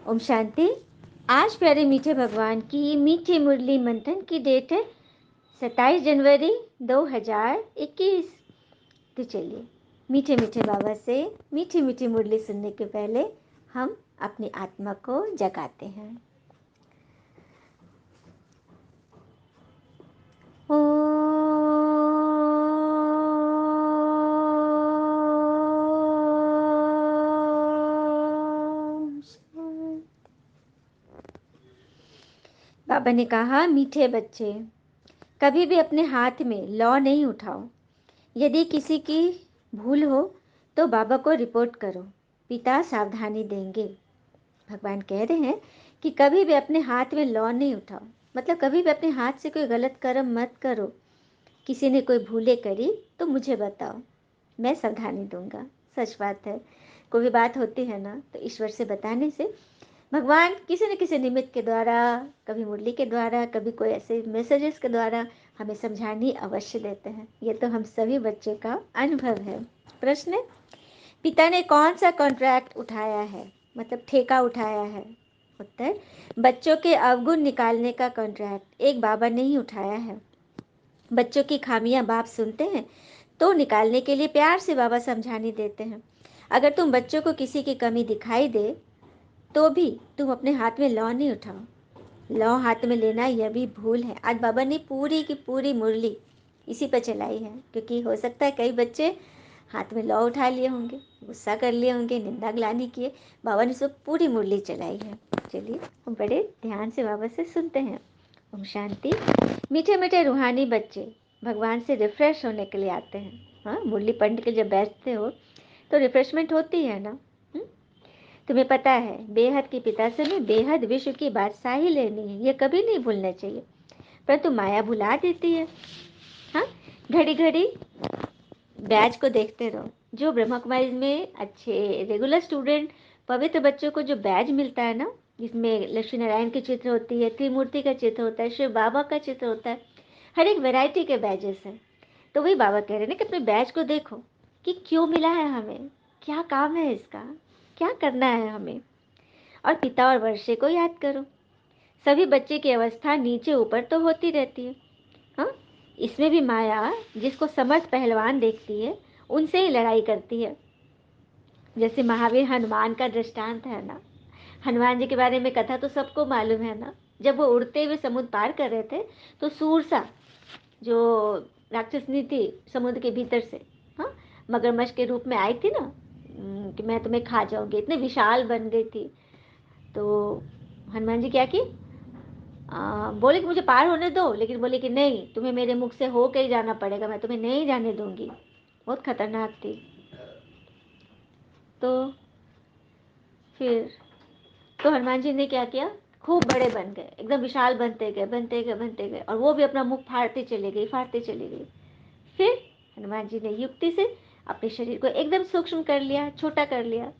ओम शांति। आज प्यारे मीठे भगवान की मीठी मुरली मंथन की डेट है 27 जनवरी 2021। तो चलिए मीठे मीठे बाबा से मीठी मीठी मुरली सुनने के पहले हम अपनी आत्मा को जगाते हैं। बाबा ने कहा, मीठे बच्चे, कभी भी अपने हाथ में लौ नहीं उठाओ। यदि किसी की भूल हो तो बाबा को रिपोर्ट करो, पिता सावधानी देंगे। भगवान कह रहे हैं कि कभी भी अपने हाथ में लौ नहीं उठाओ, मतलब कभी भी अपने हाथ से कोई गलत कर्म मत करो। किसी ने कोई भूले करी तो मुझे बताओ, मैं सावधानी दूंगा। सच बात है, कोई भी बात होती है ना तो ईश्वर से बताने से भगवान किसी न किसी निमित्त के द्वारा, कभी मुरली के द्वारा, कभी कोई ऐसे मैसेजेस के द्वारा हमें समझानी अवश्य देते हैं। ये तो हम सभी बच्चे का अनुभव है। प्रश्न, पिता ने कौन सा कॉन्ट्रैक्ट उठाया है, मतलब ठेका उठाया है? उत्तर, बच्चों के अवगुण निकालने का कॉन्ट्रैक्ट एक बाबा ने ही उठाया है। बच्चों की खामियां बाप सुनते हैं तो निकालने के लिए प्यार से बाबा समझानी देते हैं। अगर तुम बच्चों को किसी की कमी दिखाई दे तो भी तुम अपने हाथ में लौ नहीं उठाओ। लौ हाथ में लेना यह भी भूल है। आज बाबा ने पूरी की पूरी मुरली इसी पर चलाई है, क्योंकि हो सकता है कई बच्चे हाथ में लौ उठा लिए होंगे, गुस्सा कर लिए होंगे, निंदा ग्लानि किए। बाबा ने सब पूरी मुरली चलाई है। चलिए हम बड़े ध्यान से बाबा से सुनते हैं। ओम शांति। मीठे मीठे रूहानी बच्चे भगवान से रिफ्रेश होने के लिए आते हैं। हाँ, मुरली पढ़ने के जब बैठते हो तो रिफ्रेशमेंट होती है ना। तुम्हें पता है, बेहद के पिता से में बेहद विश्व की बादशाही लेनी है, ये कभी नहीं भूलना चाहिए। परंतु माया भुला देती है। हाँ, घड़ी घड़ी बैच को देखते रहो। जो ब्रह्मा कुमारी में अच्छे रेगुलर स्टूडेंट, पवित्र बच्चों को जो बैच मिलता है ना, जिसमें लक्ष्मी नारायण की चित्र होती है, त्रिमूर्ति का चित्र होता है, शिव बाबा का चित्र होता है, हर एक वैरायटी के बैजेस हैं। तो वही बाबा कह रहे हैं कि अपने बैच को देखो कि क्यों मिला है हमें, क्या काम है इसका, क्या करना है हमें। और पिता और वर्षे को याद करो। सभी बच्चे की अवस्था नीचे ऊपर तो होती रहती है। हाँ, इसमें भी माया जिसको समर्थ पहलवान देखती है उनसे ही लड़ाई करती है। जैसे महावीर हनुमान का दृष्टांत है ना। हनुमान जी के बारे में कथा तो सबको मालूम है ना। जब वो उड़ते हुए समुद्र पार कर रहे थे तो सूरसा जो राक्षसनी थी समुद्र के भीतर से, हाँ, मगरमच्छ के रूप में आई थी ना, कि मैं तुम्हें खा जाऊंगी, इतने विशाल बन गई थी। तो हनुमान जी क्या की, बोले कि मुझे पार होने दो, लेकिन बोले कि नहीं, तुम्हें मेरे मुख से होके ही जाना पड़ेगा, मैं तुम्हें नहीं जाने दूंगी। बहुत खतरनाक थी। तो फिर तो हनुमान जी ने क्या किया, खूब बड़े बन गए, एकदम विशाल बनते गए बनते गए बनते गए, और वो भी अपना मुख फाड़ते चले गई फाड़ते चली गई। फिर हनुमान जी ने युक्ति से अपने शरीर को एकदम सूक्ष्म कर लिया, छोटा कर लिया,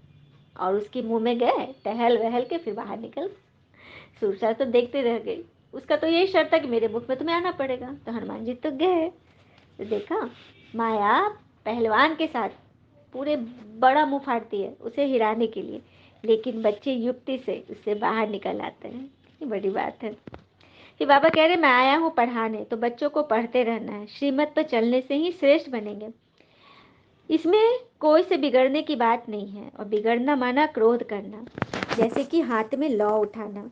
और उसके मुंह में गए, टहल वहल के फिर बाहर निकल। सूरसा तो देखते रह गई। उसका तो यही शर्त था कि मेरे मुख में तुम्हें आना पड़ेगा। तो हनुमान जी तो गए। तो देखा, माया पहलवान के साथ पूरे बड़ा मुंह फाड़ती है उसे हिराने के लिए, लेकिन बच्चे युक्ति से उससे बाहर निकल आते हैं। ये बड़ी बात है। फिर बाबा कह रहे, मैं आया हूँ पढ़ाने, तो बच्चों को पढ़ते रहना है। श्रीमत पर चलने से ही श्रेष्ठ बनेंगे। इसमें कोई से बिगड़ने की बात नहीं है, और बिगड़ना माना क्रोध करना। जैसे कि हाथ में लॉ उठाना,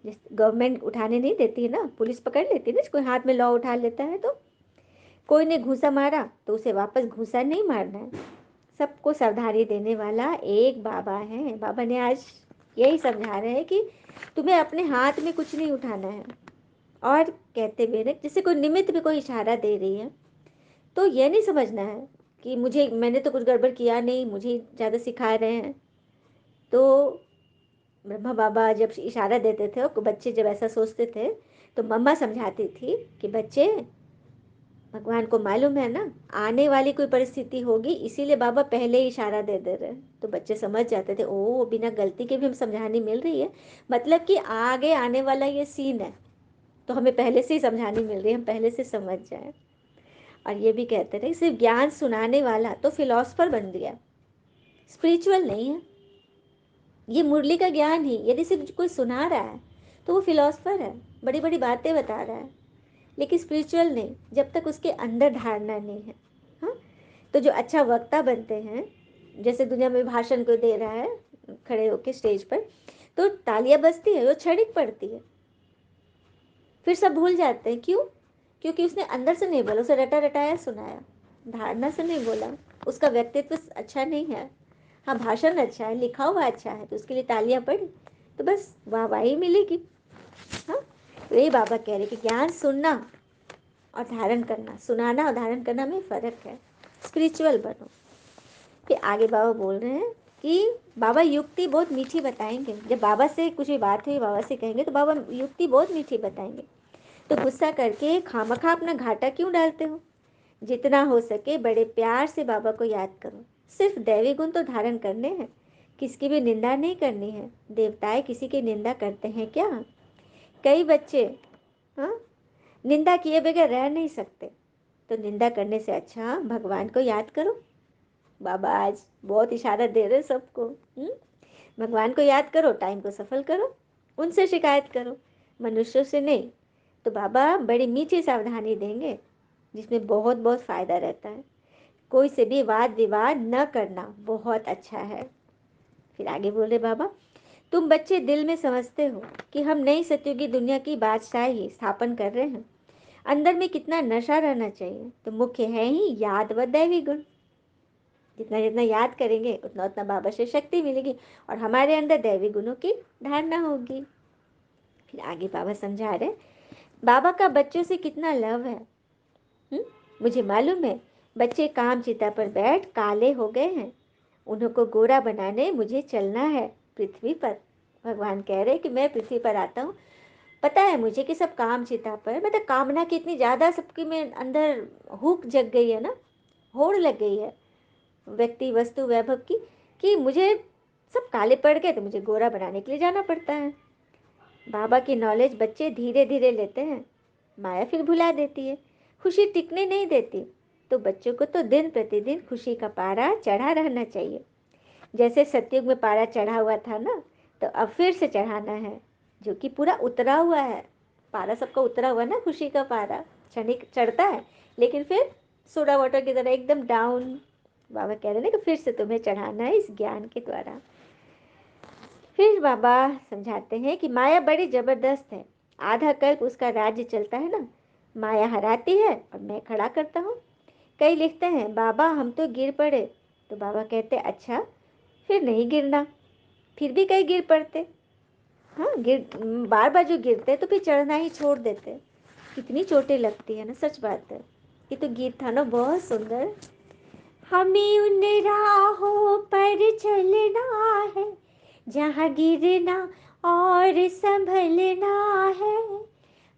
जैसे गवर्नमेंट उठाने नहीं देती है ना, पुलिस पकड़ लेती है ना, कोई हाथ में लॉ उठा लेता है। तो कोई ने घूसा मारा तो उसे वापस घूसा नहीं मारना है। सबको सावधानी देने वाला एक बाबा है। बाबा ने आज यही समझा रहे हैं कि तुम्हें अपने हाथ में कुछ नहीं उठाना है। और कहते हुए ना, जैसे कोई निमित्त में कोई इशारा दे रही है तो यह नहीं समझना है कि मैंने तो कुछ गड़बड़ किया नहीं, मुझे ज़्यादा सिखा रहे हैं। तो ब्रह्मा बाबा जब इशारा देते थे, और बच्चे जब ऐसा सोचते थे, तो मम्मा समझाती थी कि बच्चे, भगवान को मालूम है ना आने वाली कोई परिस्थिति होगी, इसीलिए बाबा पहले ही इशारा दे रहे। तो बच्चे समझ जाते थे, ओ बिना गलती के भी हम समझानी मिल रही है, मतलब कि आगे आने वाला ये सीन है, तो हमें पहले से ही समझानी मिल रही है, हम पहले से समझ जाए। और ये भी कहते थे, सिर्फ ज्ञान सुनाने वाला तो फिलोसफर बन गया, स्पिरिचुअल नहीं है। ये मुरली का ज्ञान ही यदि सिर्फ कोई सुना रहा है तो वो फिलोसफर है, बड़ी बड़ी बातें बता रहा है, लेकिन स्पिरिचुअल नहीं जब तक उसके अंदर धारणा नहीं है। हाँ, तो जो अच्छा वक्ता बनते हैं, जैसे दुनिया में भाषण को दे रहा है खड़े होके स्टेज पर, तो तालियां बजती है, वो क्षणिक पड़ती है, फिर सब भूल जाते हैं। क्यों? क्योंकि उसने अंदर से नहीं बोला, उसे रटा रटाया सुनाया, धारणा से नहीं बोला, उसका व्यक्तित्व अच्छा नहीं है। हाँ, भाषण अच्छा है, लिखा हुआ अच्छा है, तो उसके लिए तालियां पड़ी तो बस वाहवाही मिलेगी। हाँ, तो ये बाबा कह रहे कि ज्ञान सुनना और धारण करना, सुनाना और धारण करना में फ़र्क है। स्पिरिचुअल बनो। फिर आगे बाबा बोल रहे हैं कि बाबा युक्ति बहुत मीठी बताएंगे। जब बाबा से कुछ भी बात हुई बाबा से कहेंगे तो बाबा युक्ति बहुत मीठी बताएंगे। तो गुस्सा करके खामखा अपना घाटा क्यों डालते हो? जितना हो सके बड़े प्यार से बाबा को याद करो। सिर्फ दैवी गुण तो धारण करने हैं, किसकी भी निंदा नहीं करनी है। देवताएं किसी की निंदा करते हैं क्या? कई बच्चे हाँ निंदा किए बगैर रह नहीं सकते, तो निंदा करने से अच्छा भगवान को याद करो। बाबा आज बहुत इशारा दे रहे सबको। भगवान को याद करो, टाइम को सफल करो, उनसे शिकायत करो, मनुष्यों से नहीं। तो बाबा बड़ी मीठी सावधानी देंगे जिसमें बहुत बहुत फायदा रहता है। कोई से भी वाद विवाद न करना बहुत अच्छा है। फिर आगे बोले बाबा, तुम बच्चे दिल में समझते हो कि हम नई सतयुगी दुनिया की बादशाही स्थापन कर रहे हैं। अंदर में कितना नशा रहना चाहिए, तो मुख्य है ही याद व दैवी गुण। जितना जितना याद करेंगे उतना उतना बाबा से शक्ति मिलेगी और हमारे अंदर दैवी गुणों की धारणा होगी। फिर आगे बाबा समझा रहे, बाबा का बच्चों से कितना लव है। हुँ? मुझे मालूम है बच्चे काम चिता पर बैठ काले हो गए हैं, उन्हों को गोरा बनाने मुझे चलना है पृथ्वी पर। भगवान कह रहे कि मैं पृथ्वी पर आता हूँ। पता है मुझे कि सब काम चिता पर, मतलब कामना की इतनी ज़्यादा सबकी में अंदर हुक जग गई है ना, होड़ लग गई है व्यक्ति वस्तु वैभव की, कि मुझे सब काले पड़ गए तो मुझे गोरा बनाने के लिए जाना पड़ता है। बाबा की नॉलेज बच्चे धीरे धीरे लेते हैं, माया फिर भुला देती है, खुशी टिकने नहीं देती। तो बच्चों को तो दिन प्रतिदिन खुशी का पारा चढ़ा रहना चाहिए। जैसे सतयुग में पारा चढ़ा हुआ था ना, तो अब फिर से चढ़ाना है, जो कि पूरा उतरा हुआ है। पारा सबका उतरा हुआ ना, खुशी का पारा क्षणिक चढ़ता है, लेकिन फिर सोडा वाटर की तरह एकदम डाउन। बाबा कह रहे हैं कि फिर से तुम्हें चढ़ाना है इस ज्ञान के द्वारा। फिर बाबा समझाते हैं कि माया बड़ी जबरदस्त है, आधा कल्प उसका राज्य चलता है ना। माया हराती है और मैं खड़ा करता हूँ। कई लिखते हैं बाबा हम तो गिर पड़े, तो बाबा कहते अच्छा फिर नहीं गिरना। फिर भी कई गिर पड़ते। हाँ, गिर बार बार जो गिरते तो फिर चढ़ना ही छोड़ देते। कितनी चोटें लगती है ना, सच बात है। ये तो गीत था ना बहुत सुंदर। हमें उन राहों पर चलना है जहाँ गिरना और संभलना है।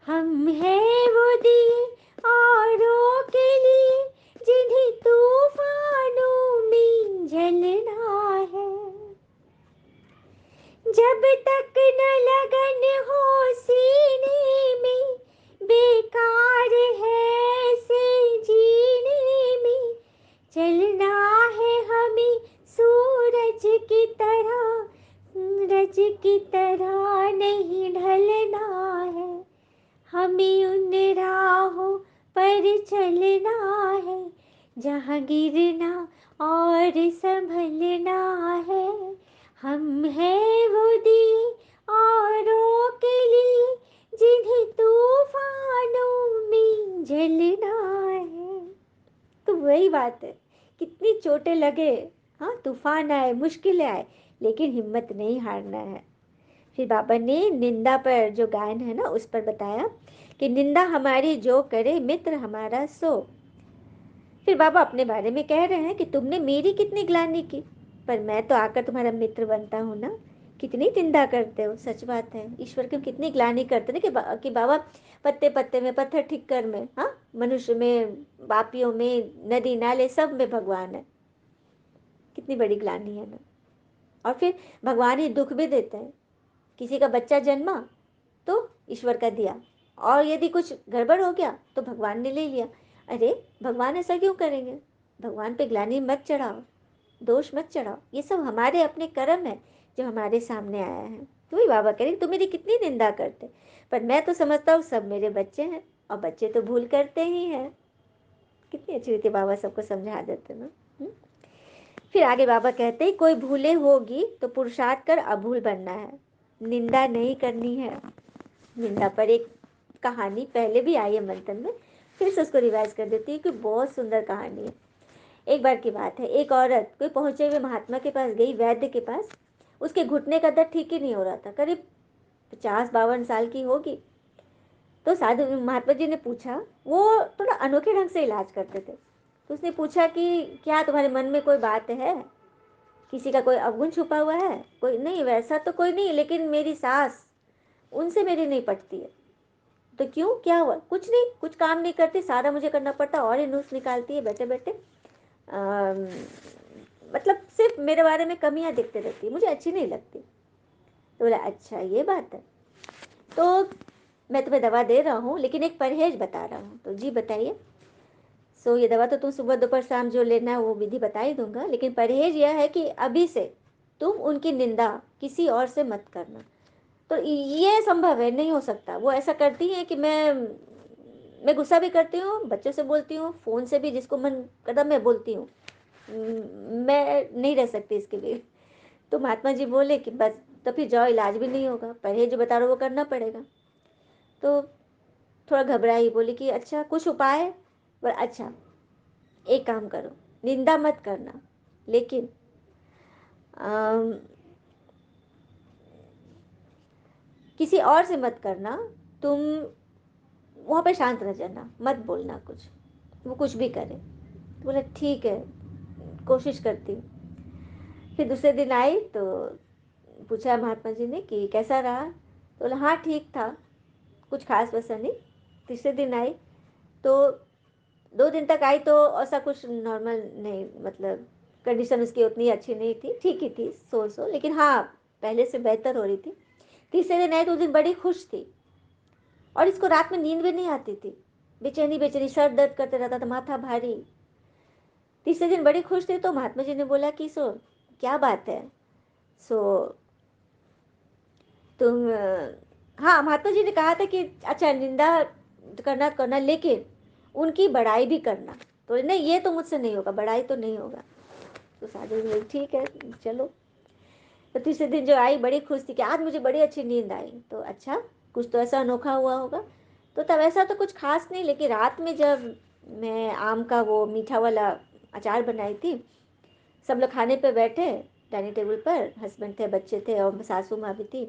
हम हैं वो दिए औरों के लिए जिन्हें तूफानों में जलना है। जब तक न लगन हो सीने में बेकार है से जीने में। चलना है हमें सूरज की तरह, सूरज की तरह नहीं ढलना है। हमें उन राहों पर चलना है जहाँ गिरना और संभलना है। हम हैं वो दिए औरों के लिए जिन्हें तूफानों में जलना है। तो वही बात है, कितनी चोटें लगे, हाँ तूफान आए मुश्किलें आए, लेकिन हिम्मत नहीं हारना है। फिर बाबा ने निंदा पर जो गायन है ना उस पर बताया कि निंदा हमारी जो करे मित्र हमारा सो। फिर बाबा अपने बारे में कह रहे हैं कि तुमने मेरी कितनी ग्लानि की, पर मैं तो आकर तुम्हारा मित्र बनता हूँ ना। कितनी निंदा करते हो, सच बात है ईश्वर की कितनी ग्लानि करते ना कि बाबा पत्ते पत्ते में पत्थर ठिक्कर में, हाँ मनुष्य में, पापियों में, नदी नाले सब में भगवान है। कितनी बड़ी ग्लानि है ना। और फिर भगवान ही दुख भी देते हैं। किसी का बच्चा जन्मा तो ईश्वर का दिया, और यदि कुछ गड़बड़ हो गया तो भगवान ने ले लिया। अरे भगवान ऐसा क्यों करेंगे? भगवान पे ग्लानि मत चढ़ाओ, दोष मत चढ़ाओ, ये सब हमारे अपने कर्म है जो हमारे सामने आया है। तो वही बाबा कह रहे तुम मेरी कितनी निंदा करते, पर मैं तो समझता हूँ सब मेरे बच्चे हैं, और बच्चे तो भूल करते ही हैं। कितनी अच्छी रीति बाबा सबको समझा देते ना। फिर आगे बाबा कहते हैं कोई भूले होगी तो पुरुषार्थ कर अभूल बनना है, निंदा नहीं करनी है। निंदा पर एक कहानी पहले भी आई है मंथन में, फिर से उसको रिवाइज कर देती है कि बहुत सुंदर कहानी है। एक बार की बात है, एक औरत कोई पहुंचे हुए महात्मा के पास गई, वैद्य के पास। उसके घुटने का दर्द ठीक ही नहीं हो रहा था, करीब 50-52 साल की होगी। तो साधु महात्मा जी ने पूछा, वो थोड़ा अनोखे ढंग से इलाज करते थे। तो उसने पूछा कि क्या तुम्हारे मन में कोई बात है, किसी का कोई अवगुण छुपा हुआ है? कोई नहीं, वैसा तो कोई नहीं, लेकिन मेरी सास, उनसे मेरी नहीं पटती है। तो क्यों, क्या हुआ? कुछ नहीं, कुछ काम नहीं करती, सारा मुझे करना पड़ता, और ही नुस्ख निकालती है बैठे बैठे। मतलब सिर्फ मेरे बारे में कमियां दिखते रहती है, मुझे अच्छी नहीं लगती। तो बोला अच्छा ये बात है, तो मैं तुम्हें दवा दे रहा हूँ, लेकिन एक परहेज बता रहा हूँ। तो जी बताइए। ये दवा तो तुम सुबह दोपहर शाम जो लेना है वो विधि बता ही दूंगा, लेकिन परहेज यह है कि अभी से तुम उनकी निंदा किसी और से मत करना। तो ये संभव है, नहीं हो सकता। वो ऐसा करती है कि मैं गुस्सा भी करती हूँ, बच्चों से बोलती हूँ, फ़ोन से भी जिसको मन करता मैं बोलती हूँ। मैं नहीं रह सकती इसके लिए। तो महात्मा जी बोले कि बस, तो फिर जाओ, इलाज भी नहीं होगा, परहेज जो बता रहे हो वो करना पड़ेगा। तो थोड़ा घबराई, बोली कि अच्छा कुछ उपाय? बोला अच्छा एक काम करो, निंदा मत करना, लेकिन किसी और से मत करना। तुम वहाँ पे शांत रह जाना, मत बोलना कुछ, वो कुछ भी करे। तो बोला ठीक है, कोशिश करती हूँ। फिर दूसरे दिन आई तो पूछा महात्मा जी ने कि कैसा रहा? तो बोला हाँ ठीक था, कुछ खास वैसा नहीं। तीसरे दिन आई तो 2 दिन तक आई तो ऐसा कुछ नॉर्मल नहीं, मतलब कंडीशन उसकी उतनी अच्छी नहीं थी, ठीक ही थी, सो लेकिन हाँ पहले से बेहतर हो रही थी। तीसरे दिन आई तो उस दिन बड़ी खुश थी, और इसको रात में नींद भी नहीं आती थी, बेचैनी बेचैनी, सर दर्द करते रहता था, माथा भारी। तीसरे दिन बड़ी खुश थी, तो महात्मा जी ने बोला कि क्या बात है? सो तुम हाँ, महात्मा जी ने कहा था कि अच्छा निंदा करना करना, लेकिन उनकी बड़ाई भी करना। तो नहीं, ये तो मुझसे नहीं होगा, बड़ाई तो नहीं होगा। तो साधु जी बोले ठीक है चलो। तो तीसरे दिन जो आई बड़ी खुश थी कि आज मुझे बड़ी अच्छी नींद आई। तो अच्छा कुछ तो ऐसा अनोखा हुआ होगा। तो तब ऐसा तो कुछ खास नहीं, लेकिन रात में जब मैं आम का वो मीठा वाला अचार बनाई थी, सब लोग खाने पे बैठे डाइनिंग टेबल पर, हस्बैंड थे, बच्चे थे, और सासू माँ भी थी।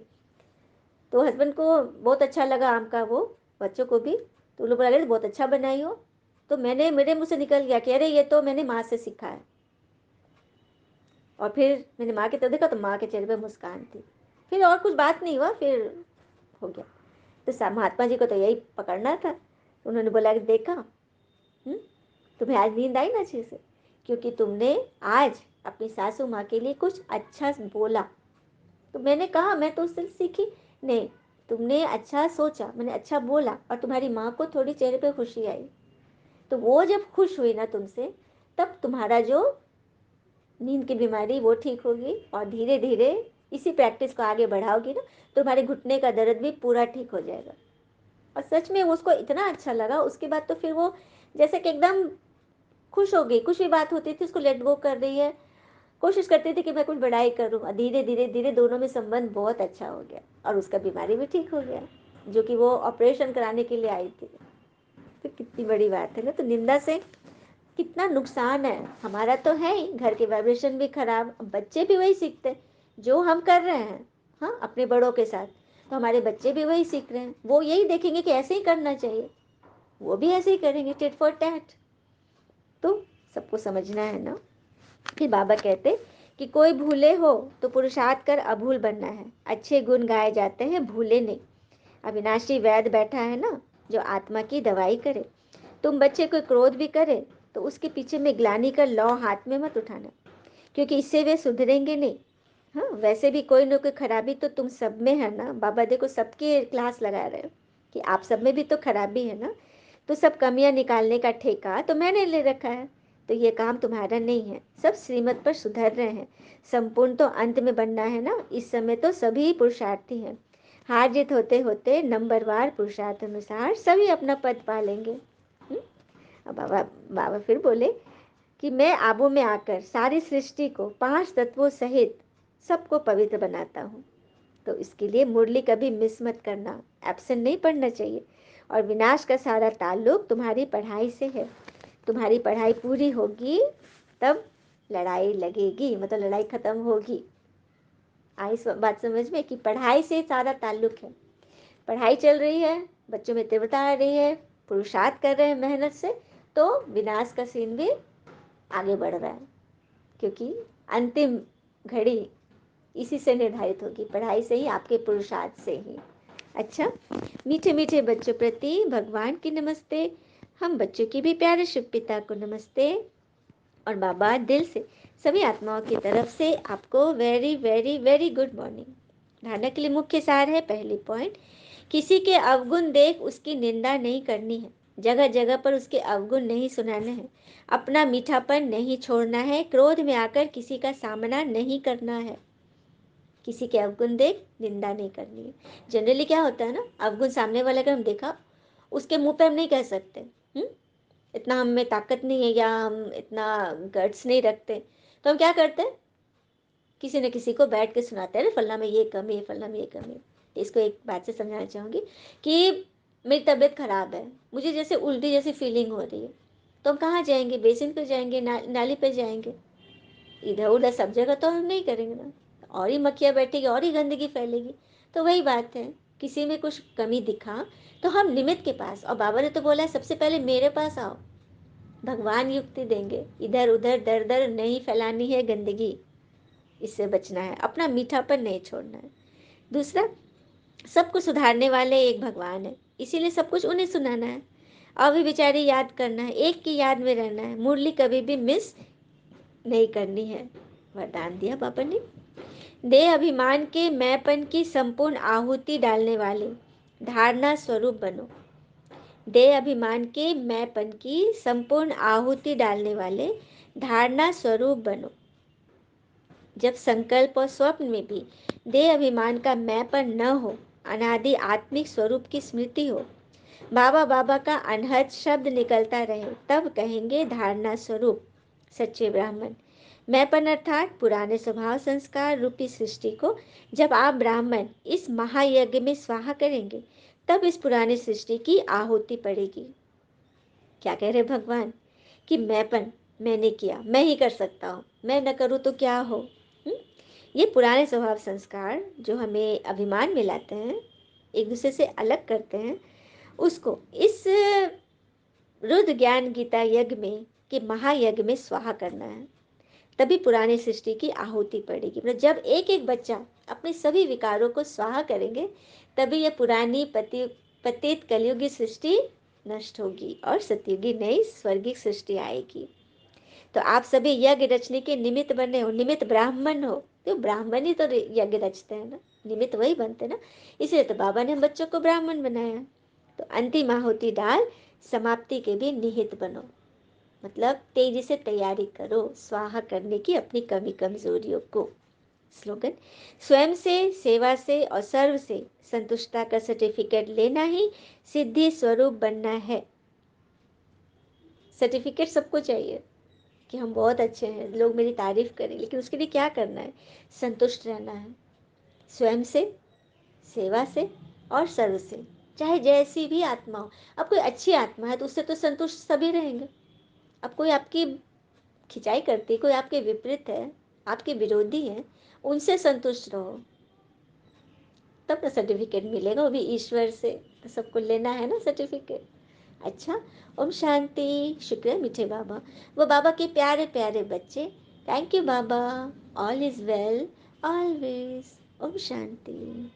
तो हस्बैंड को बहुत अच्छा लगा आम का वो, बच्चों को भी। तो लोग बोला बहुत अच्छा बनाई हो। तो मेरे मुंह से निकल गया कि अरे ये तो मैंने माँ से सीखा है। और फिर मैंने माँ की तरफ देखा तो माँ के चेहरे पे मुस्कान थी। फिर और कुछ बात नहीं हुआ, फिर हो गया। तो महात्मा जी को तो यही पकड़ना था। उन्होंने बोला कि देखा, तुम्हें आज नींद आई ना अच्छे से, क्योंकि तुमने आज अपनी सासू माँ के लिए कुछ अच्छा बोला। तो मैंने कहा मैं तो उससे सीखी नहीं, तुमने अच्छा सोचा, मैंने अच्छा बोला, और तुम्हारी माँ को थोड़ी चेहरे पे खुशी आई। तो वो जब खुश हुई ना तुमसे, तब तुम्हारा जो नींद की बीमारी वो ठीक होगी, और धीरे धीरे इसी प्रैक्टिस को आगे बढ़ाओगी ना, तो तुम्हारे घुटने का दर्द भी पूरा ठीक हो जाएगा। और सच में उसको इतना अच्छा लगा, उसके बाद तो फिर वो जैसे कि एकदम खुश हो गई। कुछ भी बात होती थी उसको लेट गो कर रही है, कोशिश करती थी कि मैं कुछ बड़ाई करूँ, और धीरे धीरे धीरे दोनों में संबंध बहुत अच्छा हो गया, और उसका बीमारी भी ठीक हो गया, जो कि वो ऑपरेशन कराने के लिए आई थी। तो कितनी बड़ी बात है ना। तो निंदा से कितना नुकसान है, हमारा तो है ही, घर के वाइब्रेशन भी खराब, बच्चे भी वही सीखते जो हम कर रहे हैं। हाँ, अपने बड़ों के साथ, तो हमारे बच्चे भी वही सीख रहे हैं, वो यही देखेंगे कि ऐसे ही करना चाहिए, वो भी ऐसे ही करेंगे, टिट फॉर टैट। तो सबको समझना है ना। फिर बाबा कहते कि कोई भूले हो तो पुरुषार्थ कर अभूल बनना है, अच्छे गुण गाए जाते हैं, भूले नहीं। अविनाशी वैद्य बैठा है ना, जो आत्मा की दवाई करे। तुम बच्चे को क्रोध भी करे तो उसके पीछे में ग्लानि कर लौ हाथ में मत उठाना, क्योंकि इससे वे सुधरेंगे नहीं। हाँ, वैसे भी कोई ना कोई खराबी तो तुम सब में है ना। बाबा देखो सबके क्लास लगा रहे हो कि आप सब में भी तो खराबी है ना। तो सब कमियां निकालने का ठेका तो मैंने ले रखा है, तो ये काम तुम्हारा नहीं है। सब श्रीमत पर सुधर रहे हैं। संपूर्ण तो अंत में बनना है ना। इस समय तो सभी पुरुषार्थी हैं। हार जीत होते होते नंबरवार पुरुषार्थ अनुसार सभी अपना पद पा लेंगे। अब बाबा बाबा फिर बोले कि मैं आबू में आकर सारी सृष्टि को 5 तत्वों सहित सबको पवित्र बनाता हूँ। तो इसके लिए मुरली कभी मिस मत करना, एब्सेंट नहीं पढ़ना चाहिए। और विनाश का सारा ताल्लुक तुम्हारी पढ़ाई से है। तुम्हारी पढ़ाई पूरी होगी तब लड़ाई लगेगी, मतलब लड़ाई खत्म होगी। आई बात समझ में कि पढ़ाई से सारा ताल्लुक है। पढ़ाई चल रही है, बच्चों में तीव्रता आ रही है, पुरुषार्थ कर रहे हैं मेहनत से, तो विनाश का सीन भी आगे बढ़ रहा है। क्योंकि अंतिम घड़ी इसी से निर्धारित होगी, पढ़ाई से ही, आपके पुरुषार्थ से ही। अच्छा, मीठे मीठे बच्चों प्रति भगवान की नमस्ते। हम बच्चों की भी प्यारे शिव पिता को नमस्ते। और बाबा दिल से सभी आत्माओं की तरफ से आपको very very very good morning. धारणा के लिए मुख्य सार है, पहली पॉइंट, किसी के अवगुण देख उसकी निंदा नहीं करनी है। जगह जगह पर उसके अवगुण नहीं सुनाने हैं। अपना मीठापन नहीं छोड़ना है। क्रोध में आकर किसी का सामना नहीं करना है। किसी के अवगुण देख निंदा नहीं करनी है। जनरली क्या होता है ना, अवगुण सामने वाले का हम देखा, उसके मुंह पे हम नहीं कह सकते, इतना हम में ताकत नहीं है या हम इतना गट्स नहीं रखते, तो हम क्या करते हैं, किसी न किसी को बैठ के सुनाते हैं, फलना में ये कमी है, फलना में ये कमी है। इसको एक बात से समझाना चाहूँगी कि मेरी तबीयत खराब है, मुझे जैसे उल्टी जैसी फीलिंग हो रही है, तो हम कहाँ जाएंगे, बेसिन पे जाएंगे, नाली पे जाएंगे, इधर उधर सब जगह तो हम नहीं करेंगे ना, और ही मक्खियाँ बैठेगी और ही गंदगी फैलेगी। तो वही बात है, किसी में कुछ कमी दिखा तो हम निमित्त के पास, और बाबा ने तो बोला है सबसे पहले मेरे पास आओ, भगवान युक्ति देंगे। इधर उधर दर दर नहीं फैलानी है गंदगी, इससे बचना है, अपना मीठापन नहीं छोड़ना है। दूसरा, सबको सुधारने वाले एक भगवान है, इसीलिए सब कुछ उन्हें सुनाना है, अविचारी याद करना है, एक की याद में रहना है, मुरली कभी भी मिस नहीं करनी है। वरदान दिया बाबा ने। दे अभिमान के मैंपन की संपूर्ण आहुति डालने वाले धारणा स्वरूप बनो। दे अभिमान के मैंपन की संपूर्ण आहुति डालने वाले धारणा स्वरूप बनो। जब संकल्प और स्वप्न में भी देह अभिमान का मैंपन न हो, अनादि आत्मिक स्वरूप की स्मृति हो, बाबा बाबा का अनहद शब्द निकलता रहे, तब कहेंगे धारणा स्वरूप सच्चे ब्राह्मण। मैंपन अर्थात पुराने स्वभाव संस्कार रूपी सृष्टि को जब आप ब्राह्मण इस महायज्ञ में स्वाहा करेंगे, तब इस पुरानी सृष्टि की आहुति पड़ेगी। क्या कह रहे भगवान कि मैंपन मैंने किया, मैं ही कर सकता हूँ, मैं न करूँ तो क्या हो। ये पुराने स्वभाव संस्कार जो हमें अभिमान में लाते हैं, एक दूसरे से अलग करते हैं, उसको इस रुद्र ज्ञान गीता यज्ञ में कि महायज्ञ में स्वाहा करना है। तभी पुरानी सृष्टि की आहुति पड़ेगी। मतलब जब एक एक बच्चा अपने सभी विकारों को स्वाहा करेंगे, तभी यह पुरानी पतित कलयुगी सृष्टि नष्ट होगी और सतयुगी नई स्वर्गिक सृष्टि आएगी। तो आप सभी यज्ञ रचने के निमित्त बने हो, निमित्त ब्राह्मण हो, तो ब्राह्मण ही तो यज्ञ रचते हैं ना, निमित्त वही बनते ना। इसलिए तो बाबा ने हम बच्चों को ब्राह्मण बनाया। तो अंतिम आहुति डाल समाप्ति के भी निहित बनो, मतलब तेजी से तैयारी करो स्वाहा करने की अपनी कमी कमजोरियों को। स्लोगन, स्वयं से, सेवा से और सर्व से संतुष्टता का सर्टिफिकेट लेना ही सिद्धि स्वरूप बनना है। सर्टिफिकेट सबको चाहिए कि हम बहुत अच्छे हैं, लोग मेरी तारीफ करें, लेकिन उसके लिए क्या करना है, संतुष्ट रहना है, स्वयं से, सेवा से और सर्व से, चाहे जैसी भी आत्मा हो। अब कोई अच्छी आत्मा है तो उससे तो संतुष्ट सभी रहेंगे। अब कोई आपकी खिंचाई करती, कोई आपके विपरीत है, आपके विरोधी है, उनसे संतुष्ट रहो, तब ना सर्टिफिकेट मिलेगा, वो भी ईश्वर से। तो सबको लेना है ना सर्टिफिकेट। अच्छा, ओम शांति। शुक्र है मीठे बाबा, वो बाबा के प्यारे प्यारे बच्चे। थैंक यू बाबा, ऑल इज वेल ऑलवेज। ओम शांति।